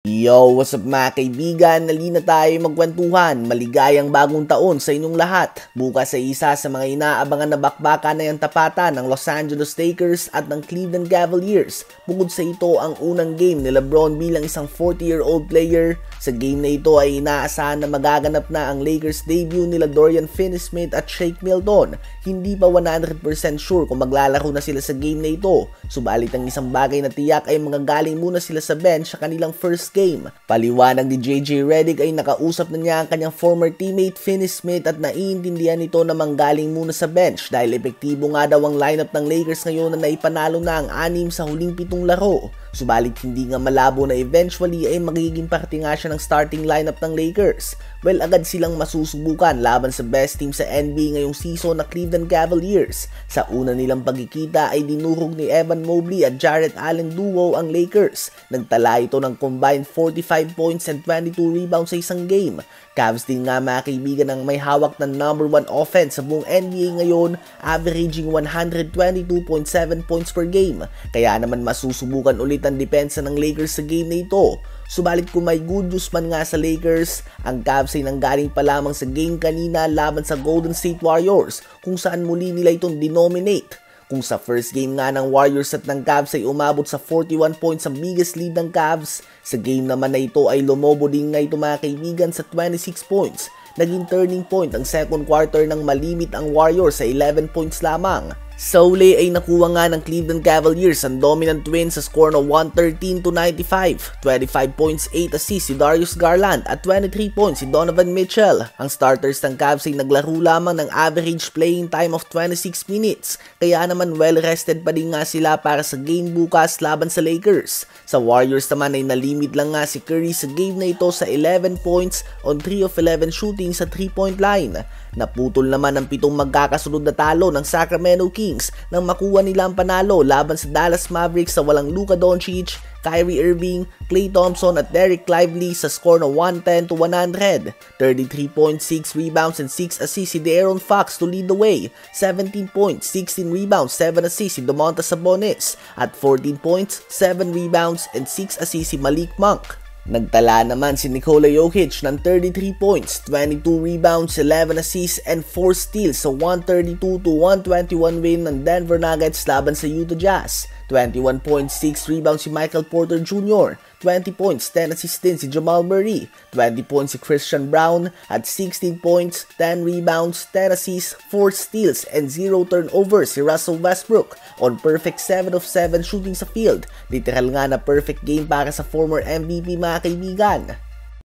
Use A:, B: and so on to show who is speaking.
A: Yo, what's up mga kaibigan? Nalina tayo magkwentuhan. Maligayang bagong taon sa inyong lahat. Bukas ay isa sa mga inaabangan na bakbakan na yung tapatan ng Los Angeles Lakers at ng Cleveland Cavaliers. Bukod sa ito, ang unang game ni LeBron bilang isang 40-year-old player. Sa game na ito ay inaasahan na magaganap na ang Lakers debut nila Dorian Finney-Smith at Shake Milton. Hindi pa 100% sure kung maglalaro na sila sa game na ito. Subalit ang isang bagay na tiyak ay magagaling muna sila sa bench sa kanilang first game. Paliwanag ni JJ Redick ay nakausap na niya ang kanyang former teammate Finney-Smith at naiintindihan nito na manggaling muna sa bench dahil epektibo nga daw ang lineup ng Lakers ngayon na naipanalo na ang 6 sa huling 7 laro. Subalit hindi nga malabo na eventually ay magiging parte nga siya ng starting lineup ng Lakers. Well, agad silang masusubukan laban sa best team sa NBA ngayong season na Cleveland Cavaliers. Sa una nilang pagkikita ay dinurog ni Evan Mobley at Jarrett Allen duo ang Lakers. Nagtala ito ng combined 45 points and 22 rebounds sa isang game. Cavs din nga mga kaibigan ang may hawak ng number 1 offense sa buong NBA ngayon, averaging 122.7 points per game. Kaya naman masusubukan ulit ang depensa ng Lakers sa game na ito. Subalit kung may good news man nga sa Lakers, ang Cavs ay nanggaling pa lamang sa game kanina laban sa Golden State Warriors kung saan muli nila itong dinominate. Kung sa first game nga ng Warriors at ng Cavs ay umabot sa 41 points ang biggest lead ng Cavs, sa game naman na ito ay lumobo din nga ito mga kaibigan sa 26 points. Naging turning point ang second quarter nang malimit ang Warriors sa 11 points lamang. Sa uli ay nakuha nga ng Cleveland Cavaliers ang dominant win sa score na 113-95. 25 points, 8 assists si Darius Garland at 23 points si Donovan Mitchell. Ang starters ng Cavs ay naglaro lamang ng average playing time of 26 minutes. Kaya naman well-rested pa din nga sila para sa game bukas laban sa Lakers. Sa Warriors naman ay nalimit lang nga si Curry sa game na ito sa 11 points on 3 of 11 shooting sa 3-point line. Naputol naman ang 7 magkakasunod na talo ng Sacramento Kings nang makuha nila ang panalo laban sa Dallas Mavericks sa walang Luka Doncic, Kyrie Irving, Klay Thompson at Derek Lively sa score na 110-100. 33.6 rebounds and 6 assists si De'Aaron Fox to lead the way. 17 points, 16 rebounds, 7 assists si Domantas Sabonis at 14 points, 7 rebounds and 6 assists si Malik Monk. Nagtala naman si Nikola Jokic ng 33 points, 22 rebounds, 11 assists, and 4 steals sa 132-121 win ng Denver Nuggets laban sa Utah Jazz. 21.6 rebounds si Michael Porter Jr., 20 points, 10 assists din si Jamal Murray, 20 points si Christian Brown, at 16 points, 10 rebounds, 10 assists, 4 steals, and 0 turnovers si Russell Westbrook on perfect 7 of 7 shooting sa field. Literal nga na perfect game para sa former MVP mga kaibigan.